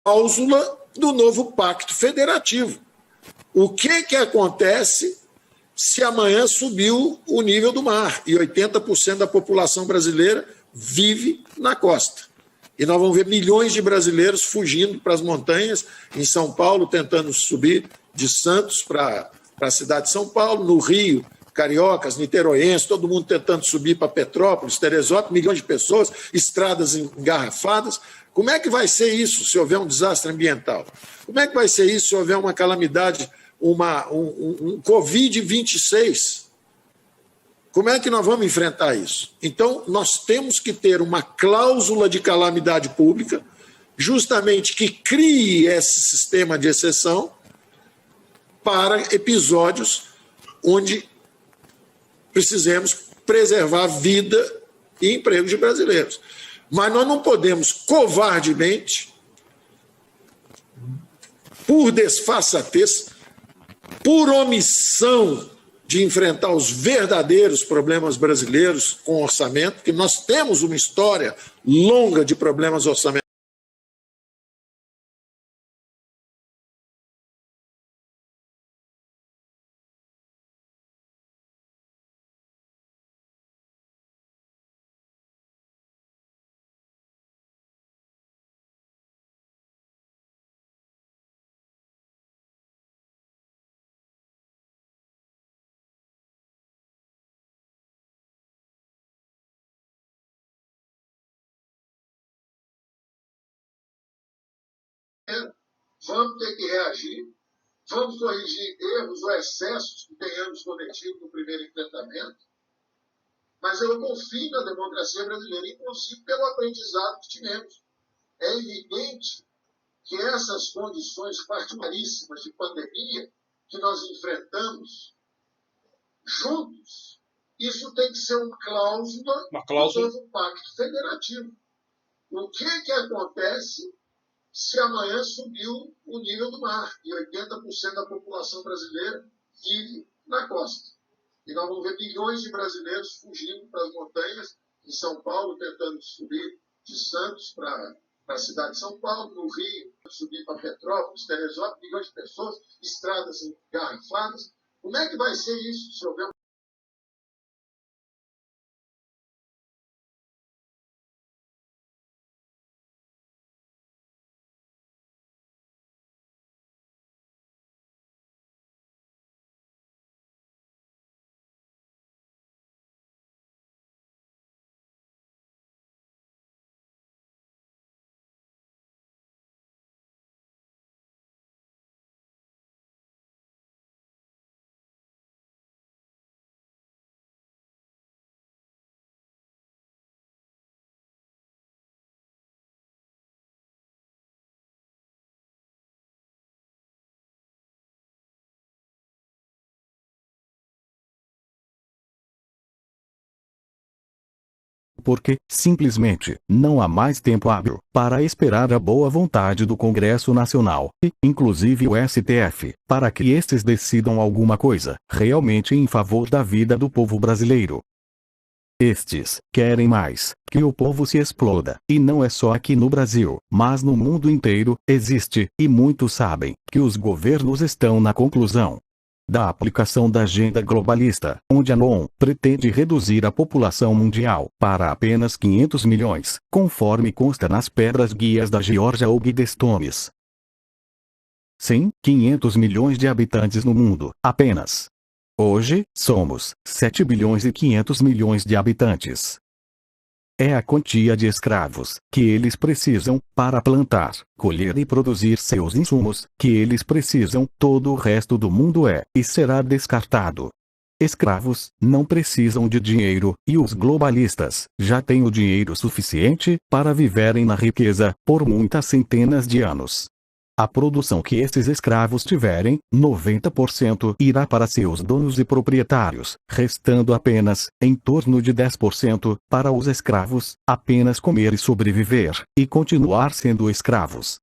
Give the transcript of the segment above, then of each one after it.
cláusula do novo pacto federativo. O que acontece se amanhã subiu o nível do mar e 80% da população brasileira vive na costa? E nós vamos ver milhões de brasileiros fugindo para as montanhas, em São Paulo, tentando subir de Santos para a cidade de São Paulo, no Rio, cariocas, niteroenses, todo mundo tentando subir para Petrópolis, Teresópolis, milhões de pessoas, estradas engarrafadas. Como é que vai ser isso se houver um desastre ambiental? Como é que vai ser isso se houver uma calamidade, um Covid-26? Como é que nós vamos enfrentar isso? Então, nós temos que ter uma cláusula de calamidade pública, justamente que crie esse sistema de exceção para episódios onde precisemos preservar a vida e empregos de brasileiros. Mas nós não podemos, covardemente, por desfaçatez, por omissão de enfrentar os verdadeiros problemas brasileiros com orçamento, porque nós temos uma história longa de problemas orçamentários. Vamos ter que reagir, vamos corrigir erros ou excessos que tenhamos cometido no primeiro enfrentamento, mas eu confio na democracia brasileira, inclusive pelo aprendizado que tivemos. É evidente que essas condições particularíssimas de pandemia que nós enfrentamos juntos, isso tem que ser uma cláusula do novo pacto federativo. O que acontece se amanhã subiu o nível do mar e 80% da população brasileira vive na costa? E nós vamos ver milhões de brasileiros fugindo para as montanhas, em São Paulo, tentando subir de Santos para a cidade de São Paulo, no Rio, subir para Petrópolis, Teresópolis, milhões de pessoas, estradas engarrafadas. Como é que vai ser isso se houver porque, simplesmente, não há mais tempo hábil para esperar a boa vontade do Congresso Nacional, e, inclusive o STF, para que estes decidam alguma coisa, realmente em favor da vida do povo brasileiro. Estes querem mais que o povo se exploda, e não é só aqui no Brasil, mas no mundo inteiro, existe, e muitos sabem, que os governos estão na conclusão da aplicação da agenda globalista, onde a ONU pretende reduzir a população mundial para apenas 500 milhões, conforme consta nas pedras guias da Georgia ou Guidestones. Sim, 500 milhões de habitantes no mundo, apenas. Hoje, somos 7 bilhões e 500 milhões de habitantes. É a quantia de escravos que eles precisam para plantar, colher e produzir seus insumos que eles precisam. Todo o resto do mundo é e será descartado. Escravos não precisam de dinheiro, e os globalistas já têm o dinheiro suficiente para viverem na riqueza por muitas centenas de anos. A produção que esses escravos tiverem, 90% irá para seus donos e proprietários, restando apenas, em torno de 10%, para os escravos, apenas comer e sobreviver, e continuar sendo escravos.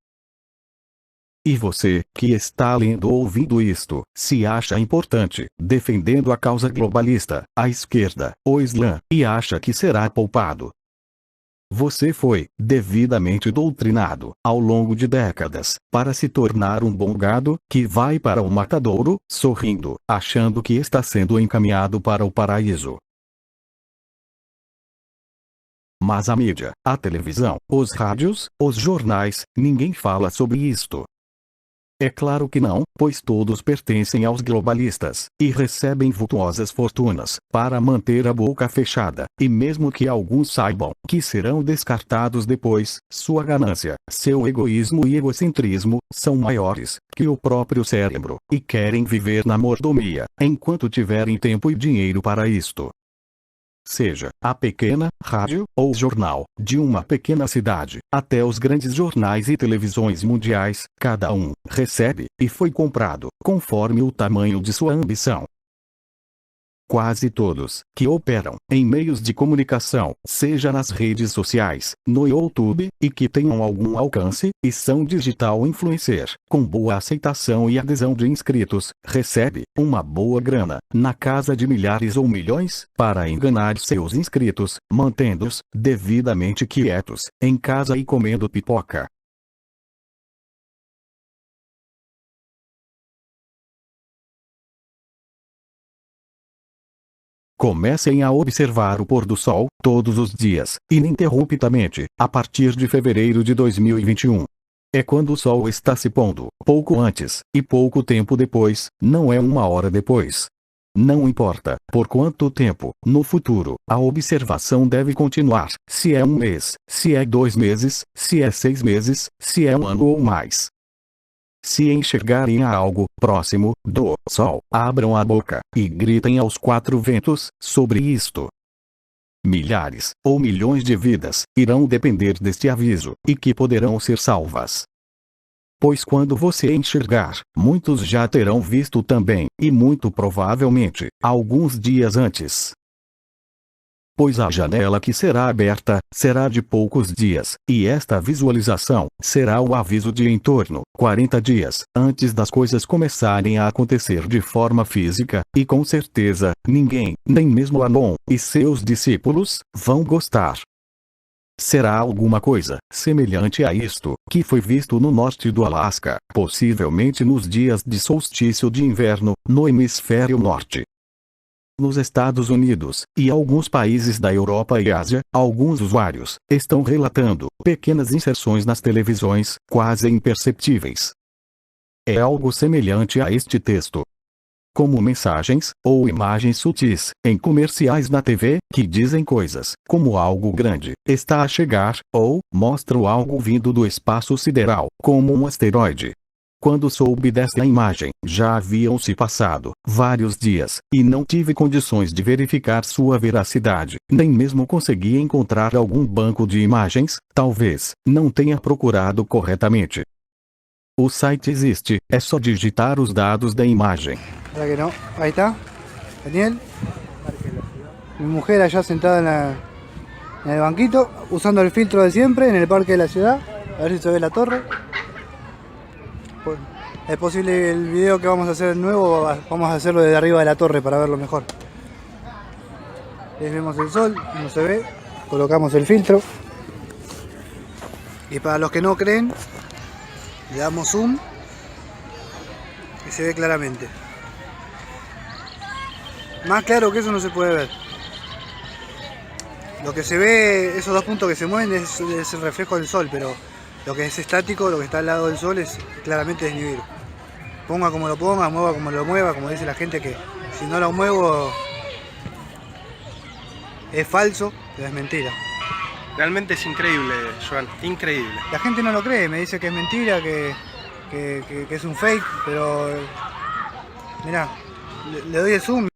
E você, que está lendo ou ouvindo isto, se acha importante, defendendo a causa globalista, a esquerda, o Islã, e acha que será poupado Você foi devidamente doutrinado, ao longo de décadas, para se tornar um bom gado, que vai para o matadouro, sorrindo, achando que está sendo encaminhado para o paraíso. Mas a mídia, a televisão, os rádios, os jornais, ninguém fala sobre isto. É claro que não, pois todos pertencem aos globalistas, e recebem vultuosas fortunas, para manter a boca fechada, e mesmo que alguns saibam que serão descartados depois, sua ganância, seu egoísmo e egocentrismo, são maiores que o próprio cérebro, e querem viver na mordomia, enquanto tiverem tempo e dinheiro para isto. Seja a pequena rádio ou jornal de uma pequena cidade, até os grandes jornais e televisões mundiais, cada um recebe e foi comprado conforme o tamanho de sua ambição. Quase todos que operam em meios de comunicação, seja nas redes sociais, no YouTube, e que tenham algum alcance, e são digital influencer, com boa aceitação e adesão de inscritos, recebe uma boa grana, na casa de milhares ou milhões, para enganar seus inscritos, mantendo-os devidamente quietos, em casa e comendo pipoca. Comecem a observar o pôr do sol, todos os dias, ininterruptamente, a partir de fevereiro de 2021. É quando o sol está se pondo, pouco antes, e pouco tempo depois, não é uma hora depois. Não importa por quanto tempo, no futuro, a observação deve continuar, se é um mês, se é 2 meses, se é 6 meses, se é um ano ou mais. Se enxergarem algo próximo do sol, abram a boca e gritem aos 4 ventos sobre isto. Milhares ou milhões de vidas irão depender deste aviso, e que poderão ser salvas. Pois quando você enxergar, muitos já terão visto também, e muito provavelmente, alguns dias antes. Pois a janela que será aberta, será de poucos dias, e esta visualização, será o aviso de em torno 40 dias, antes das coisas começarem a acontecer de forma física, e com certeza, ninguém, nem mesmo Anon, e seus discípulos, vão gostar. Será alguma coisa, semelhante a isto, que foi visto no norte do Alasca, possivelmente nos dias de solstício de inverno, no hemisfério norte. Nos Estados Unidos, e alguns países da Europa e Ásia, alguns usuários estão relatando pequenas inserções nas televisões, quase imperceptíveis. É algo semelhante a este texto. Como mensagens, ou imagens sutis, em comerciais na TV, que dizem coisas, como algo grande está a chegar, ou mostram algo vindo do espaço sideral, como um asteroide. Quando soube desta imagem, já haviam se passado vários dias, e não tive condições de verificar sua veracidade, nem mesmo consegui encontrar algum banco de imagens, talvez não tenha procurado corretamente. O site existe, é só digitar os dados da imagem. ¿Verdad que no? Ahí está, Daniel. Mi mujer allá sentada en el banquito, usando el filtro de siempre, en el parque de la ciudad. A ver si se ve la torre. Es posible el video que vamos a hacer nuevo, vamos a hacerlo desde arriba de la torre para verlo mejor. Les vemos el sol, no se ve, colocamos el filtro. Y para los que no creen, le damos zoom y se ve claramente. Más claro que eso no se puede ver. Lo que se ve, esos 2 puntos que se mueven es el reflejo del sol, pero lo que es estático, lo que está al lado del sol, es claramente desnivel. Ponga como lo ponga, mueva como lo mueva, como dice la gente, que si no lo muevo es falso, pero es mentira. Realmente es increíble, Joan, increíble. La gente no lo cree, me dice que es mentira, que es un fake, pero mirá, le doy el zoom.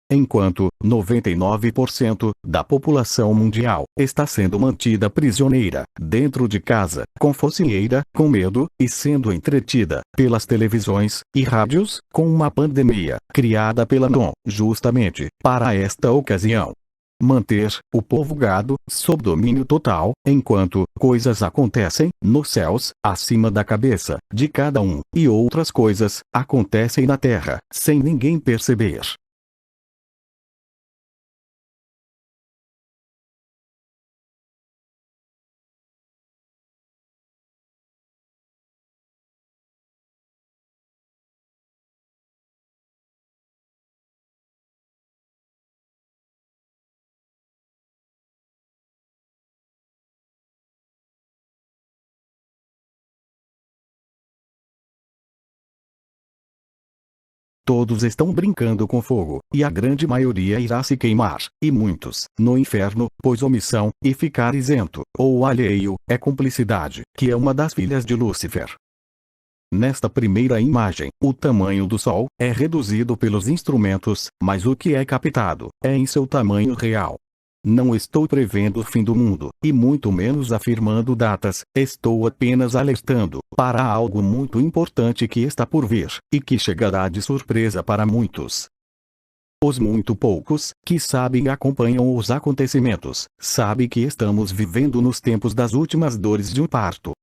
Enquanto 99% da população mundial está sendo mantida prisioneira, dentro de casa, com focieira, com medo, e sendo entretida pelas televisões e rádios, com uma pandemia criada pela NOM, justamente para esta ocasião. manter o povo gado sob domínio total, enquanto coisas acontecem nos céus, acima da cabeça de cada um, e outras coisas acontecem na terra, sem ninguém perceber. Todos estão brincando com fogo, e a grande maioria irá se queimar, e muitos, no inferno, pois omissão, e ficar isento, ou alheio, é cumplicidade, que é uma das filhas de Lúcifer. Nesta primeira imagem, o tamanho do Sol é reduzido pelos instrumentos, mas o que é captado é em seu tamanho real. Não estou prevendo o fim do mundo, e muito menos afirmando datas, estou apenas alertando para algo muito importante que está por vir, e que chegará de surpresa para muitos. Os muito poucos, que sabem e acompanham os acontecimentos, sabem que estamos vivendo nos tempos das últimas dores de um parto.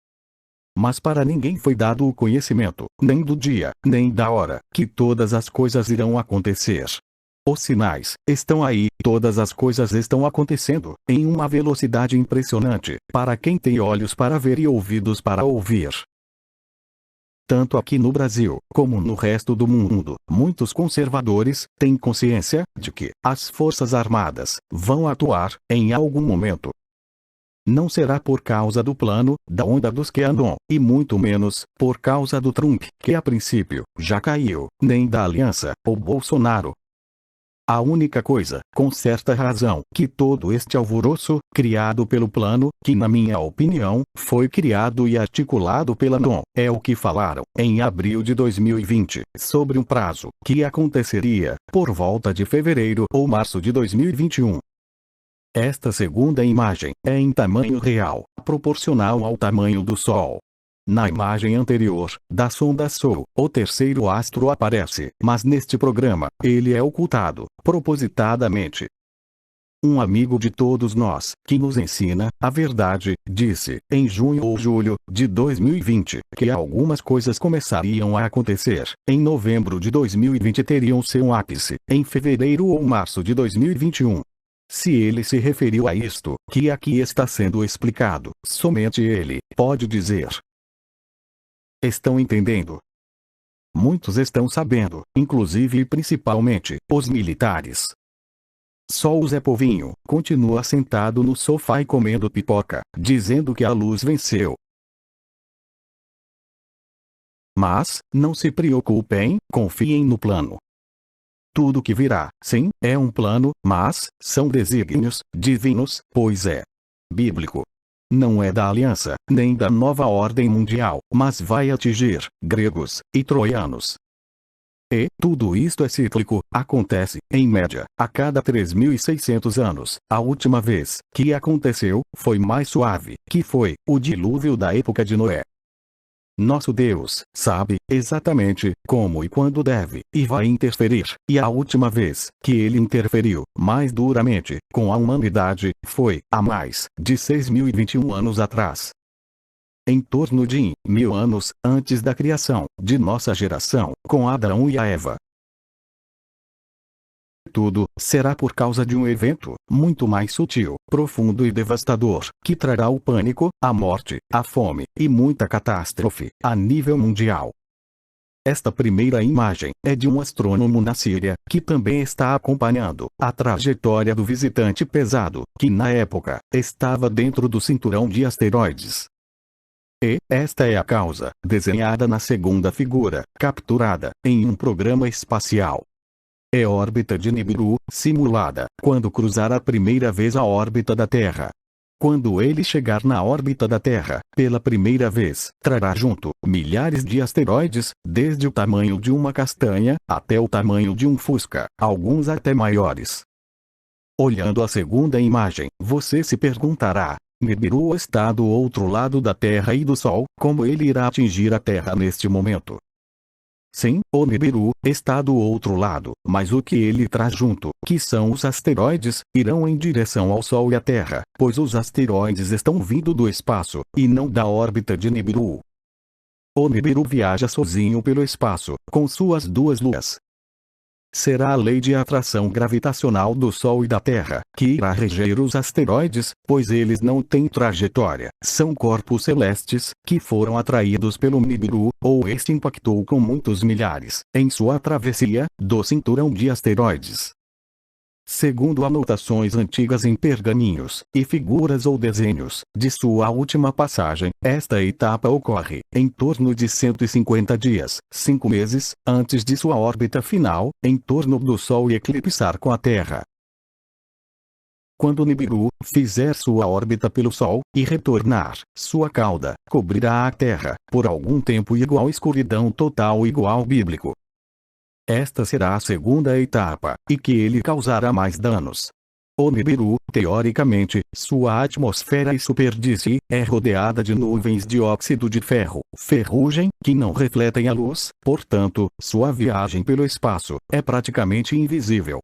Mas para ninguém foi dado o conhecimento, nem do dia, nem da hora, que todas as coisas irão acontecer. Os sinais estão aí, todas as coisas estão acontecendo, em uma velocidade impressionante, para quem tem olhos para ver e ouvidos para ouvir. Tanto aqui no Brasil, como no resto do mundo, muitos conservadores têm consciência de que as Forças Armadas vão atuar em algum momento. Não será por causa do plano, da onda dos QAnon, e muito menos por causa do Trump, que a princípio já caiu, nem da Aliança, ou Bolsonaro. A única coisa, com certa razão, que todo este alvoroço, criado pelo plano, que na minha opinião, foi criado e articulado pela ANON, é o que falaram, em abril de 2020, sobre um prazo, que aconteceria, por volta de fevereiro ou março de 2021. Esta segunda imagem, é em tamanho real, proporcional ao tamanho do Sol. Na imagem anterior, da sonda Sol, o terceiro astro aparece, mas neste programa, ele é ocultado, propositadamente. Um amigo de todos nós, que nos ensina a verdade, disse, em junho ou julho de 2020, que algumas coisas começariam a acontecer, em novembro de 2020 teriam seu ápice, em fevereiro ou março de 2021. Se ele se referiu a isto, que aqui está sendo explicado, somente ele pode dizer. Estão entendendo? Muitos estão sabendo, inclusive e principalmente, os militares. Só o Zé Povinho continua sentado no sofá e comendo pipoca, dizendo que a luz venceu. Mas, não se preocupem, confiem no plano. Tudo que virá, sim, é um plano, mas, são desígnios divinos, pois é bíblico. Não é da aliança, nem da nova ordem mundial, mas vai atingir gregos e troianos. E tudo isto é cíclico, acontece, em média, a cada 3.600 anos. A última vez que aconteceu foi mais suave, que foi o dilúvio da época de Noé. Nosso Deus sabe exatamente como e quando deve, e vai interferir, e a última vez que ele interferiu, mais duramente, com a humanidade, foi há mais de 6.021 anos atrás. Em torno de 1.000 anos antes da criação de nossa geração, com Adão e a Eva. Tudo será por causa de um evento muito mais sutil, profundo e devastador, que trará o pânico, a morte, a fome e muita catástrofe a nível mundial. Esta primeira imagem é de um astrônomo na Síria, que também está acompanhando a trajetória do visitante pesado, que na época estava dentro do cinturão de asteroides. E esta é a causa, desenhada na segunda figura, capturada em um programa espacial. É órbita de Nibiru, simulada, quando cruzar a primeira vez a órbita da Terra. Quando ele chegar na órbita da Terra, pela primeira vez, trará junto milhares de asteroides, desde o tamanho de uma castanha, até o tamanho de um fusca, alguns até maiores. Olhando a segunda imagem, você se perguntará, Nibiru está do outro lado da Terra e do Sol, como ele irá atingir a Terra neste momento? Sim, o Nibiru está do outro lado, mas o que ele traz junto, que são os asteroides, irão em direção ao Sol e à Terra, pois os asteroides estão vindo do espaço, e não da órbita de Nibiru. O Nibiru viaja sozinho pelo espaço, com suas duas luas. Será a lei de atração gravitacional do Sol e da Terra, que irá reger os asteroides, pois eles não têm trajetória. São corpos celestes, que foram atraídos pelo Nibiru, ou este impactou com muitos milhares, em sua travessia, do cinturão de asteroides. Segundo anotações antigas em pergaminhos, e figuras ou desenhos, de sua última passagem, esta etapa ocorre, em torno de 150 dias, 5 meses, antes de sua órbita final, em torno do Sol e eclipsar com a Terra. Quando Nibiru fizer sua órbita pelo Sol, e retornar, sua cauda cobrirá a Terra, por algum tempo igual escuridão total igual bíblico. Esta será a segunda etapa, e que ele causará mais danos. O Nibiru, teoricamente, sua atmosfera e superfície, é rodeada de nuvens de óxido de ferro, ferrugem, que não refletem a luz, portanto, sua viagem pelo espaço é praticamente invisível.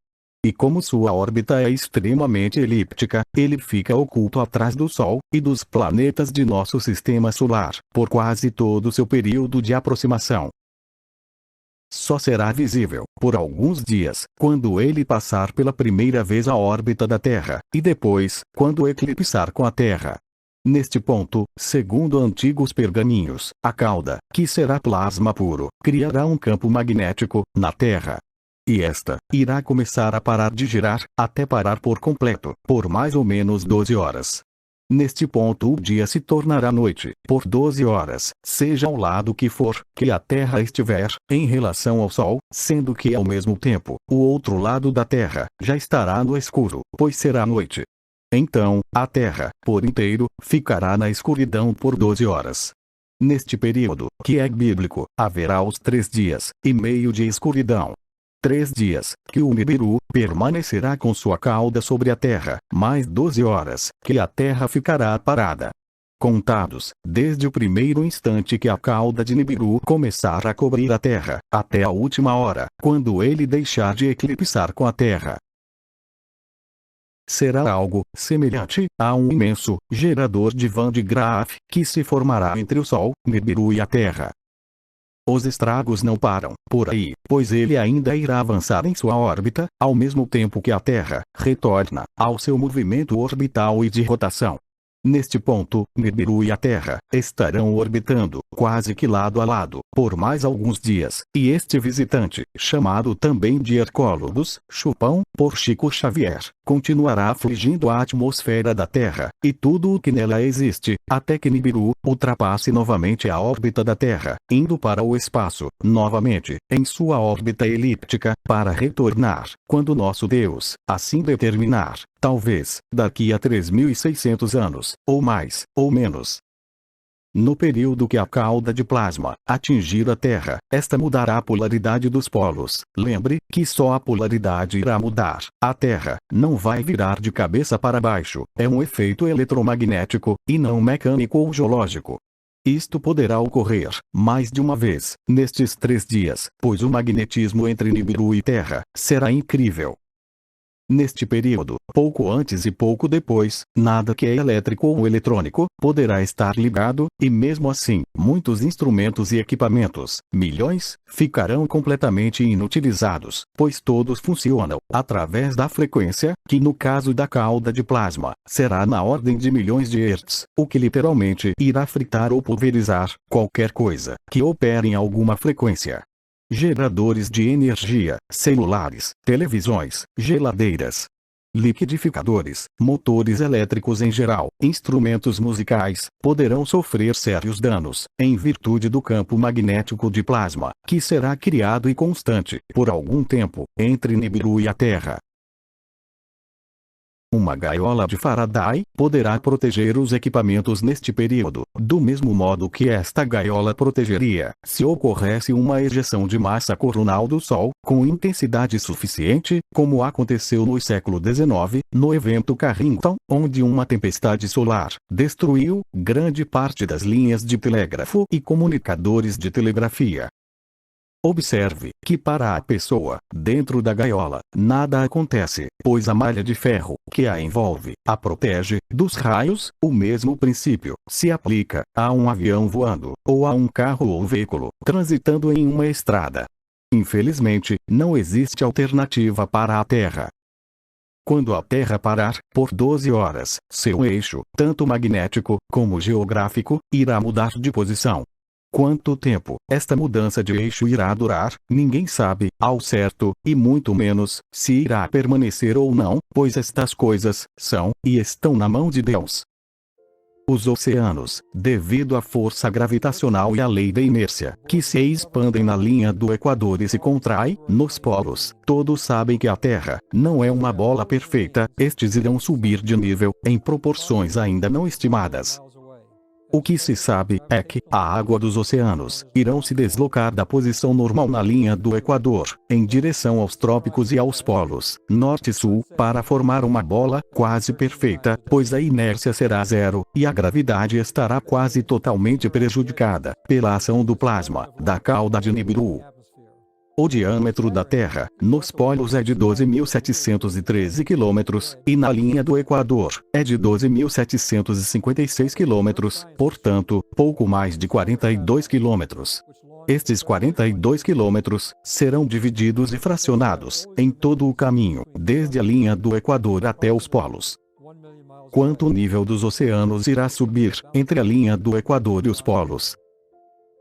E como sua órbita é extremamente elíptica, ele fica oculto atrás do Sol, e dos planetas de nosso sistema solar, por quase todo o seu período de aproximação. Só será visível, por alguns dias, quando ele passar pela primeira vez a órbita da Terra, e depois, quando eclipsar com a Terra. Neste ponto, segundo antigos pergaminhos, a cauda, que será plasma puro, criará um campo magnético, na Terra. E esta, irá começar a parar de girar, até parar por completo, por mais ou menos 12 horas. Neste ponto o dia se tornará noite, por 12 horas, seja ao lado que for, que a Terra estiver, em relação ao Sol, sendo que ao mesmo tempo, o outro lado da Terra, já estará no escuro, pois será noite. Então, a Terra, por inteiro, ficará na escuridão por 12 horas. Neste período, que é bíblico, haverá os 3 dias e meio de escuridão. 3 dias, que o Nibiru permanecerá com sua cauda sobre a Terra, mais 12 horas, que a Terra ficará parada. Contados, desde o primeiro instante que a cauda de Nibiru começar a cobrir a Terra, até a última hora, quando ele deixar de eclipsar com a Terra. Será algo semelhante a um imenso gerador de Van de Graaff, que se formará entre o Sol, Nibiru e a Terra. Os estragos não param por aí, pois ele ainda irá avançar em sua órbita, ao mesmo tempo que a Terra retorna ao seu movimento orbital e de rotação. Neste ponto, Nibiru e a Terra estarão orbitando, quase que lado a lado, por mais alguns dias, e este visitante, chamado também de Hercólodos, Chupão, por Chico Xavier, continuará afligindo a atmosfera da Terra, e tudo o que nela existe, até que Nibiru ultrapasse novamente a órbita da Terra, indo para o espaço, novamente, em sua órbita elíptica, para retornar, quando nosso Deus assim determinar, talvez, daqui a 3.600 anos, ou mais, ou menos. No período que a cauda de plasma atingir a Terra, esta mudará a polaridade dos polos. Lembre que só a polaridade irá mudar. A Terra não vai virar de cabeça para baixo. É um efeito eletromagnético, e não mecânico ou geológico. Isto poderá ocorrer mais de uma vez nestes 3 dias, pois o magnetismo entre Nibiru e Terra será incrível. Neste período, pouco antes e pouco depois, nada que é elétrico ou eletrônico poderá estar ligado, e mesmo assim, muitos instrumentos e equipamentos, milhões, ficarão completamente inutilizados, pois todos funcionam através da frequência, que no caso da cauda de plasma, será na ordem de milhões de hertz, o que literalmente irá fritar ou pulverizar qualquer coisa que opere em alguma frequência. Geradores de energia, celulares, televisões, geladeiras, liquidificadores, motores elétricos em geral, instrumentos musicais, poderão sofrer sérios danos, em virtude do campo magnético de plasma, que será criado e constante, por algum tempo, entre Nibiru e a Terra. Uma gaiola de Faraday poderá proteger os equipamentos neste período, do mesmo modo que esta gaiola protegeria se ocorresse uma ejeção de massa coronal do Sol, com intensidade suficiente, como aconteceu no século XIX, no evento Carrington, onde uma tempestade solar destruiu grande parte das linhas de telégrafo e comunicadores de telegrafia. Observe que para a pessoa, dentro da gaiola, nada acontece, pois a malha de ferro que a envolve, a protege dos raios. O mesmo princípio se aplica a um avião voando, ou a um carro ou veículo transitando em uma estrada. Infelizmente, não existe alternativa para a Terra. Quando a Terra parar, por 12 horas, seu eixo, tanto magnético como geográfico, irá mudar de posição. Quanto tempo esta mudança de eixo irá durar, ninguém sabe, ao certo, e muito menos, se irá permanecer ou não, pois estas coisas são, e estão na mão de Deus. Os oceanos, devido à força gravitacional e à lei da inércia, que se expandem na linha do Equador e se contraem nos polos, todos sabem que a Terra não é uma bola perfeita, estes irão subir de nível, em proporções ainda não estimadas. O que se sabe é que a água dos oceanos irão se deslocar da posição normal na linha do Equador, em direção aos trópicos e aos polos, norte e sul, para formar uma bola quase perfeita, pois a inércia será zero, e a gravidade estará quase totalmente prejudicada pela ação do plasma da cauda de Nibiru. O diâmetro da Terra, nos polos é de 12.713 km, e na linha do Equador, é de 12.756 km, portanto, pouco mais de 42 km. Estes 42 km serão divididos e fracionados em todo o caminho, desde a linha do Equador até os polos. Quanto o nível dos oceanos irá subir entre a linha do Equador e os polos?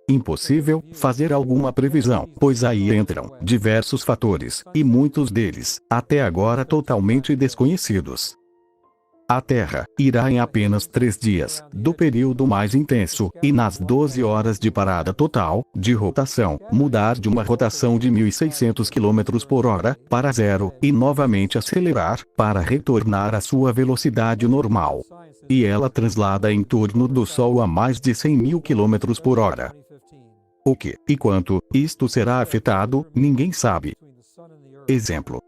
Impossível fazer alguma previsão, pois aí entram diversos fatores, e muitos deles, até agora totalmente desconhecidos. A Terra irá em apenas 3 dias, do período mais intenso, e nas 12 horas de parada total, de rotação, mudar de uma rotação de 1.600 km por hora, para zero, e novamente acelerar, para retornar à sua velocidade normal. E ela translada em torno do Sol a mais de 100.000 km por hora. O que e quanto isto será afetado, ninguém sabe. Exemplo: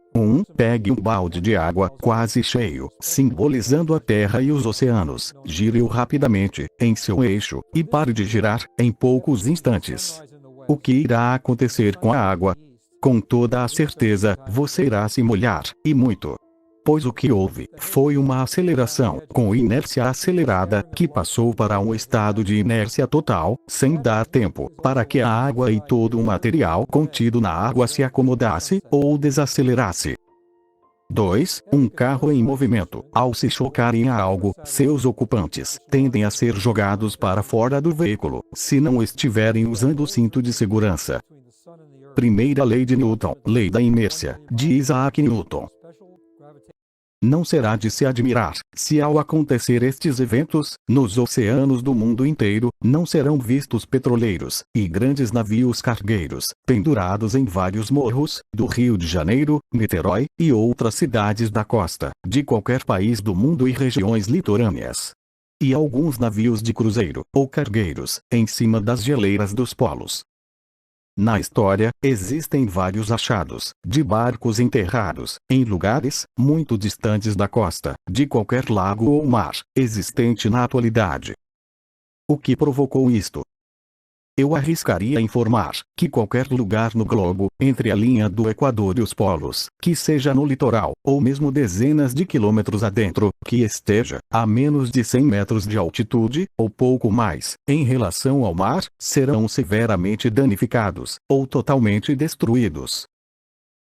pegue um balde de água quase cheio, simbolizando a Terra e os oceanos, gire-o rapidamente, em seu eixo, e pare de girar, em poucos instantes. O que irá acontecer com a água? Com toda a certeza, você irá se molhar, e muito. Pois o que houve foi uma aceleração, com inércia acelerada, que passou para um estado de inércia total, sem dar tempo para que a água e todo o material contido na água se acomodasse ou desacelerasse. 2. Um carro em movimento, ao se chocarem a algo, seus ocupantes tendem a ser jogados para fora do veículo, se não estiverem usando o cinto de segurança. Primeira lei de Newton, lei da inércia, de Isaac Newton. Não será de se admirar, se ao acontecer estes eventos, nos oceanos do mundo inteiro, não serão vistos petroleiros, e grandes navios cargueiros, pendurados em vários morros, do Rio de Janeiro, Niterói, e outras cidades da costa, de qualquer país do mundo e regiões litorâneas. E alguns navios de cruzeiro, ou cargueiros, em cima das geleiras dos polos. Na história, existem vários achados de barcos enterrados em lugares muito distantes da costa, de qualquer lago ou mar existente na atualidade. O que provocou isto? Eu arriscaria informar que qualquer lugar no globo, entre a linha do Equador e os polos, que seja no litoral, ou mesmo dezenas de quilômetros adentro, que esteja a menos de 100 metros de altitude, ou pouco mais, em relação ao mar, serão severamente danificados, ou totalmente destruídos.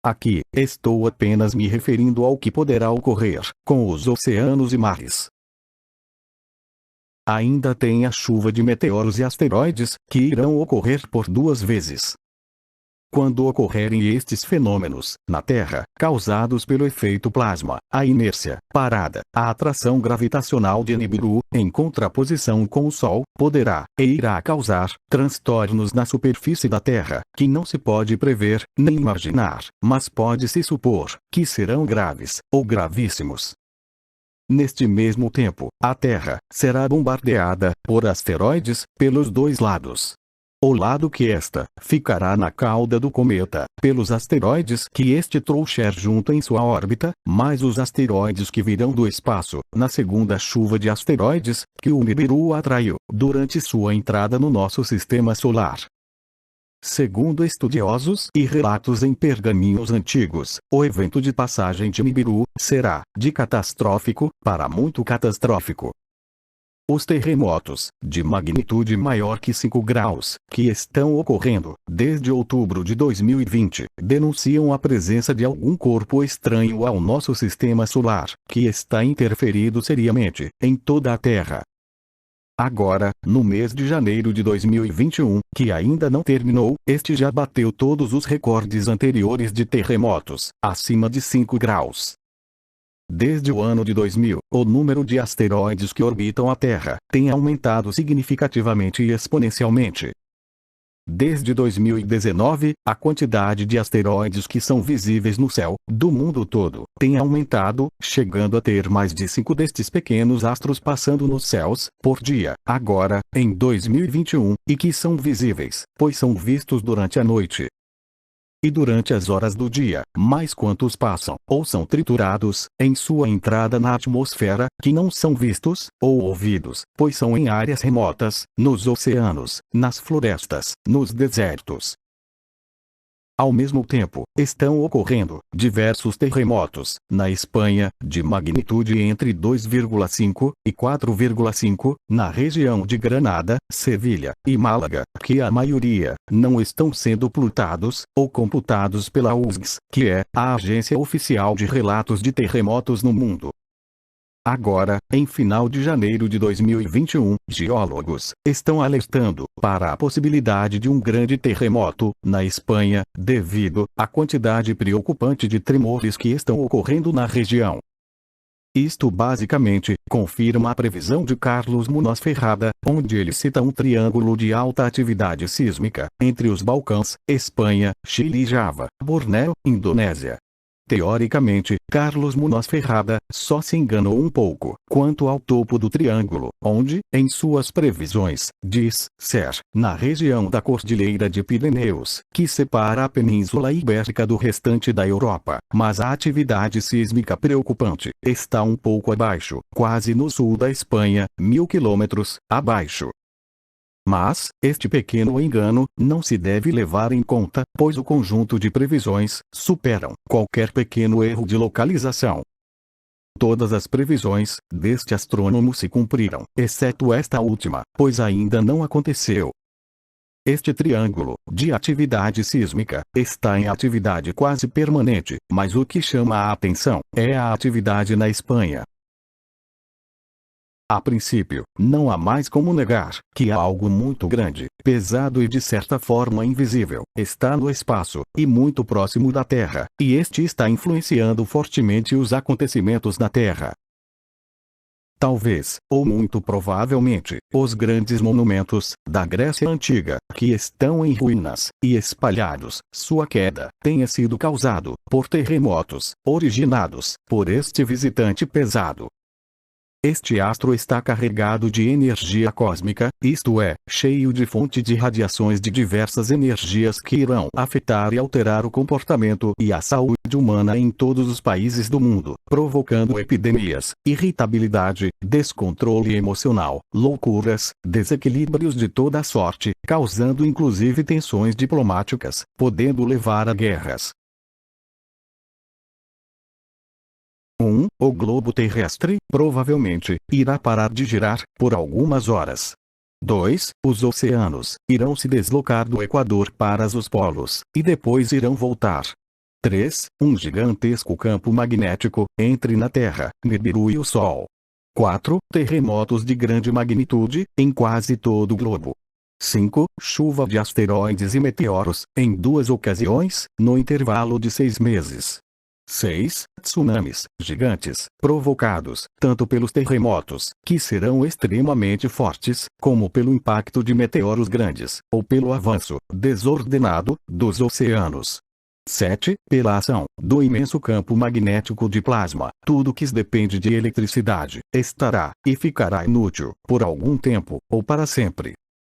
Aqui, estou apenas me referindo ao que poderá ocorrer com os oceanos e mares. Ainda tem a chuva de meteoros e asteroides, que irão ocorrer por 2 vezes. Quando ocorrerem estes fenômenos, na Terra, causados pelo efeito plasma, a inércia, parada, a atração gravitacional de Nibiru, em contraposição com o Sol, poderá, e irá causar, transtornos na superfície da Terra, que não se pode prever, nem imaginar, mas pode-se supor, que serão graves, ou gravíssimos. Neste mesmo tempo, a Terra será bombardeada por asteroides pelos 2 lados. O lado que esta ficará na cauda do cometa, pelos asteroides que este trouxer junto em sua órbita, mais os asteroides que virão do espaço, na segunda chuva de asteroides, que o Nibiru atraiu, durante sua entrada no nosso sistema solar. Segundo estudiosos e relatos em pergaminhos antigos, o evento de passagem de Nibiru será de catastrófico para muito catastrófico. Os terremotos, de magnitude maior que 5 graus, que estão ocorrendo desde outubro de 2020, denunciam a presença de algum corpo estranho ao nosso sistema solar, que está interferindo seriamente em toda a Terra. Agora, no mês de janeiro de 2021, que ainda não terminou, este já bateu todos os recordes anteriores de terremotos, acima de 5 graus. Desde o ano de 2000, o número de asteroides que orbitam a Terra tem aumentado significativamente e exponencialmente. Desde 2019, a quantidade de asteroides que são visíveis no céu do mundo todo tem aumentado, chegando a ter mais de 5 destes pequenos astros passando nos céus por dia, agora, em 2021, e que são visíveis, pois são vistos durante a noite e durante as horas do dia, mas quantos passam, ou são triturados, em sua entrada na atmosfera, que não são vistos, ou ouvidos, pois são em áreas remotas, nos oceanos, nas florestas, nos desertos. Ao mesmo tempo, estão ocorrendo diversos terremotos na Espanha, de magnitude entre 2,5 e 4,5, na região de Granada, Sevilha e Málaga, que a maioria não estão sendo plutados ou computados pela USGS, que é a agência oficial de relatos de terremotos no mundo. Agora, em final de janeiro de 2021, geólogos estão alertando para a possibilidade de um grande terremoto na Espanha, devido à quantidade preocupante de tremores que estão ocorrendo na região. Isto basicamente confirma a previsão de Carlos Munoz Ferrada, onde ele cita um triângulo de alta atividade sísmica entre os Balcãs, Espanha, Chile e Java, Bornéu, Indonésia. Teoricamente, Carlos Munoz Ferrada só se enganou um pouco quanto ao topo do triângulo, onde, em suas previsões, diz ser na região da Cordilheira de Pirineus, que separa a Península Ibérica do restante da Europa, mas a atividade sísmica preocupante está um pouco abaixo, quase no sul da Espanha, 1000 quilômetros abaixo. Mas, este pequeno engano não se deve levar em conta, pois o conjunto de previsões superam qualquer pequeno erro de localização. Todas as previsões deste astrônomo se cumpriram, exceto esta última, pois ainda não aconteceu. Este triângulo de atividade sísmica está em atividade quase permanente, mas o que chama a atenção é a atividade na Espanha. A princípio, não há mais como negar que algo muito grande, pesado e de certa forma invisível está no espaço, e muito próximo da Terra, e este está influenciando fortemente os acontecimentos na Terra. Talvez, ou muito provavelmente, os grandes monumentos da Grécia Antiga, que estão em ruínas e espalhados, sua queda tenha sido causado por terremotos originados por este visitante pesado. Este astro está carregado de energia cósmica, isto é, cheio de fonte de radiações de diversas energias que irão afetar e alterar o comportamento e a saúde humana em todos os países do mundo, provocando epidemias, irritabilidade, descontrole emocional, loucuras, desequilíbrios de toda sorte, causando inclusive tensões diplomáticas, podendo levar a guerras. O globo terrestre, provavelmente, irá parar de girar, por algumas horas. 2. Os oceanos irão se deslocar do Equador para os polos, e depois irão voltar. 3. Um gigantesco campo magnético entre na Terra, Nibiru e o Sol. 4. Terremotos de grande magnitude, em quase todo o globo. 5. Chuva de asteroides e meteoros, em 2 ocasiões, no intervalo de 6 meses. 6. Tsunamis gigantes, provocados tanto pelos terremotos, que serão extremamente fortes, como pelo impacto de meteoros grandes, ou pelo avanço desordenado dos oceanos. 7. Pela ação do imenso campo magnético de plasma, tudo que depende de eletricidade estará e ficará inútil por algum tempo, ou para sempre.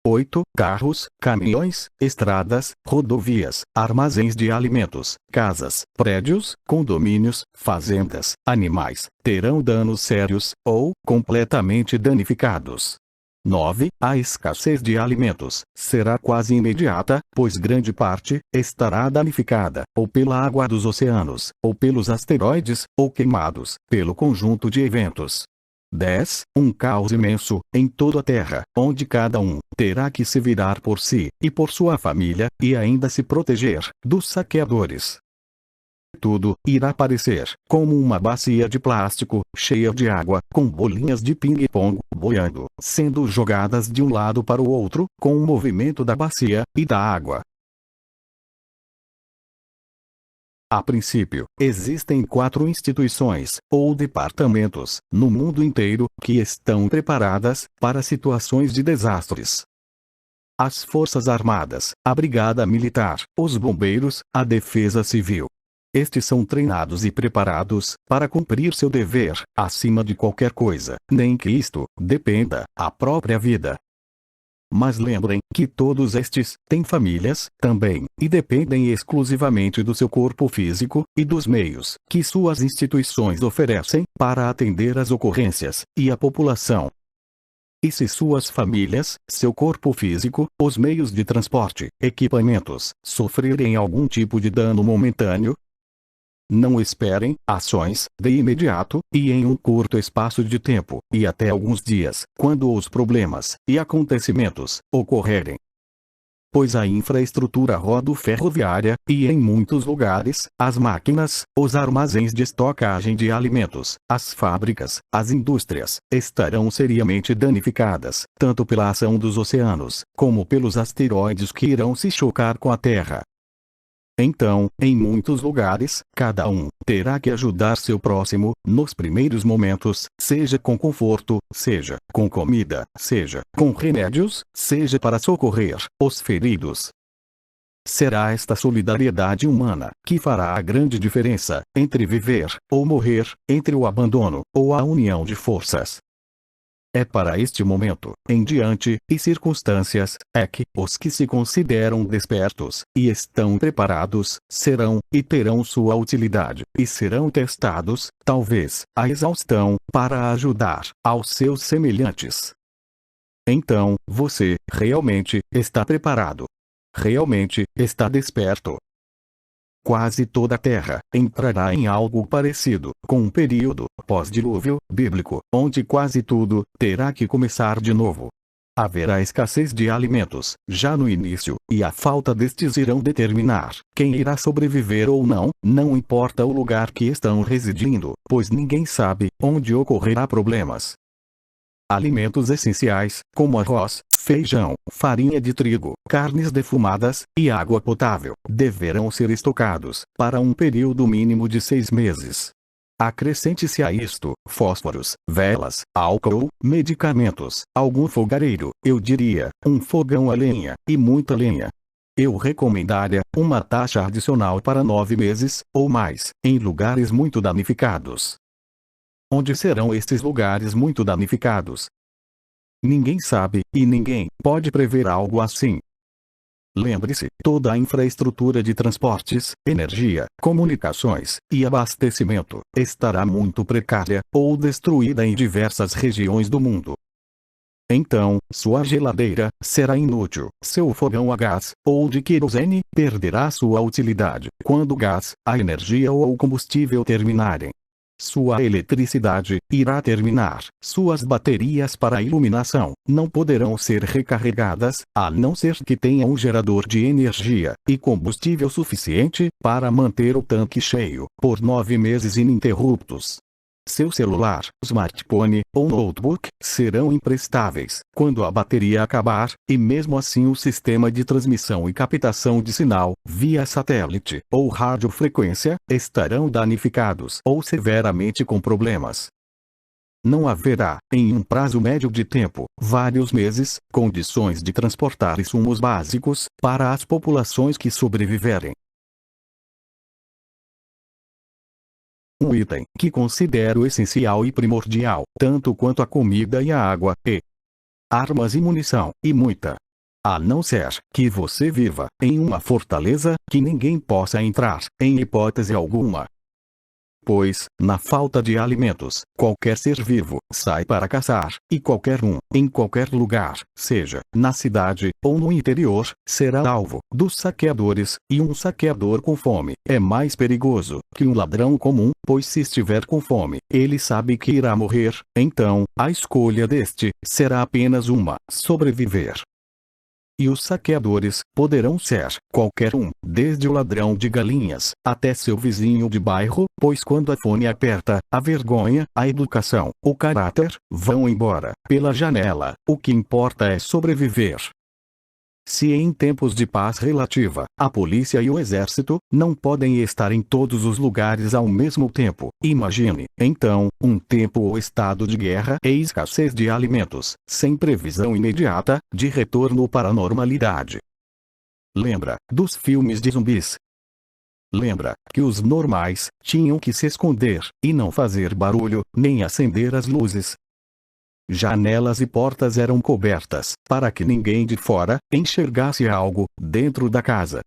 8. Carros, caminhões, estradas, rodovias, armazéns de alimentos, casas, prédios, condomínios, fazendas, animais, terão danos sérios, ou completamente danificados. 9. A escassez de alimentos será quase imediata, pois grande parte estará danificada, ou pela água dos oceanos, ou pelos asteroides, ou queimados pelo conjunto de eventos. 10. Um caos imenso em toda a Terra, onde cada um terá que se virar por si e por sua família, e ainda se proteger dos saqueadores. Tudo irá parecer como uma bacia de plástico, cheia de água, com bolinhas de ping-pong boiando, sendo jogadas de um lado para o outro, com o movimento da bacia e da água. A princípio, existem 4 instituições, ou departamentos, no mundo inteiro, que estão preparadas para situações de desastres. As Forças Armadas, a Brigada Militar, os Bombeiros, a Defesa Civil. Estes são treinados e preparados para cumprir seu dever, acima de qualquer coisa, nem que isto dependa a própria vida. Mas lembrem que todos estes têm famílias também, e dependem exclusivamente do seu corpo físico e dos meios que suas instituições oferecem para atender às ocorrências e a população. E se suas famílias, seu corpo físico, os meios de transporte, equipamentos, sofrerem algum tipo de dano momentâneo, não esperem ações de imediato, e em um curto espaço de tempo, e até alguns dias, quando os problemas e acontecimentos ocorrerem. Pois a infraestrutura rodoferroviária, e em muitos lugares, as máquinas, os armazéns de estocagem de alimentos, as fábricas, as indústrias, estarão seriamente danificadas, tanto pela ação dos oceanos, como pelos asteroides que irão se chocar com a Terra. Então, em muitos lugares, cada um terá que ajudar seu próximo, nos primeiros momentos, seja com conforto, seja com comida, seja com remédios, seja para socorrer os feridos. Será esta solidariedade humana que fará a grande diferença entre viver ou morrer, entre o abandono ou a união de forças. É para este momento, em diante, e circunstâncias, é que os que se consideram despertos, e estão preparados, serão, e terão sua utilidade, e serão testados, talvez, à exaustão, para ajudar aos seus semelhantes. Então, você, realmente, está preparado. Realmente, está desperto. Quase toda a Terra entrará em algo parecido com um período pós-dilúvio bíblico, onde quase tudo terá que começar de novo. Haverá escassez de alimentos já no início, e a falta destes irão determinar quem irá sobreviver ou não, não importa o lugar que estão residindo, pois ninguém sabe onde ocorrerá problemas. Alimentos essenciais, como arroz, feijão, farinha de trigo, carnes defumadas e água potável, deverão ser estocados para um período mínimo de 6 meses. Acrescente-se a isto, fósforos, velas, álcool, medicamentos, algum fogareiro, eu diria, um fogão a lenha, e muita lenha. Eu recomendaria uma taxa adicional para 9 meses, ou mais, em lugares muito danificados. Onde serão estes lugares muito danificados? Ninguém sabe, e ninguém pode prever algo assim. Lembre-se, toda a infraestrutura de transportes, energia, comunicações e abastecimento estará muito precária ou destruída em diversas regiões do mundo. Então, sua geladeira será inútil, seu fogão a gás ou de querosene perderá sua utilidade quando o gás, a energia ou o combustível terminarem. Sua eletricidade irá terminar. Suas baterias para iluminação não poderão ser recarregadas, a não ser que tenha um gerador de energia e combustível suficiente para manter o tanque cheio por 9 meses ininterruptos. Seu celular, smartphone ou notebook serão imprestáveis quando a bateria acabar, e mesmo assim o sistema de transmissão e captação de sinal, via satélite ou radiofrequência, estarão danificados ou severamente com problemas. Não haverá, em um prazo médio de tempo, vários meses, condições de transportar insumos básicos para as populações que sobreviverem. Um item que considero essencial e primordial, tanto quanto a comida e a água, e armas e munição, e muita. A não ser que você viva em uma fortaleza que ninguém possa entrar, em hipótese alguma. pois, na falta de alimentos, qualquer ser vivo sai para caçar, e qualquer um, em qualquer lugar, seja na cidade ou no interior, será alvo dos saqueadores, e um saqueador com fome é mais perigoso que um ladrão comum, pois se estiver com fome, ele sabe que irá morrer, então, a escolha deste será apenas uma: sobreviver. E os saqueadores poderão ser qualquer um, desde o ladrão de galinhas até seu vizinho de bairro, pois quando a fome aperta, a vergonha, a educação, o caráter, vão embora pela janela. O que importa é sobreviver. Se em tempos de paz relativa, a polícia e o exército não podem estar em todos os lugares ao mesmo tempo, imagine, então, um tempo ou estado de guerra e escassez de alimentos, sem previsão imediata de retorno para a normalidade. Lembra dos filmes de zumbis? Lembra que os normais tinham que se esconder e não fazer barulho, nem acender as luzes. Janelas e portas eram cobertas, para que ninguém de fora enxergasse algo dentro da casa.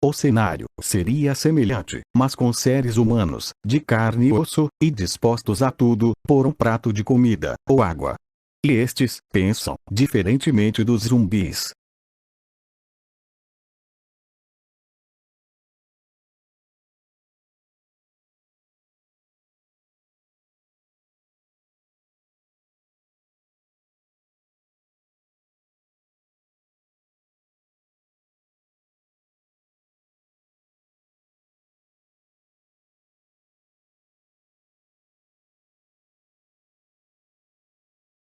O cenário seria semelhante, mas com seres humanos, de carne e osso, e dispostos a tudo, por um prato de comida ou água. E estes pensam diferentemente dos zumbis.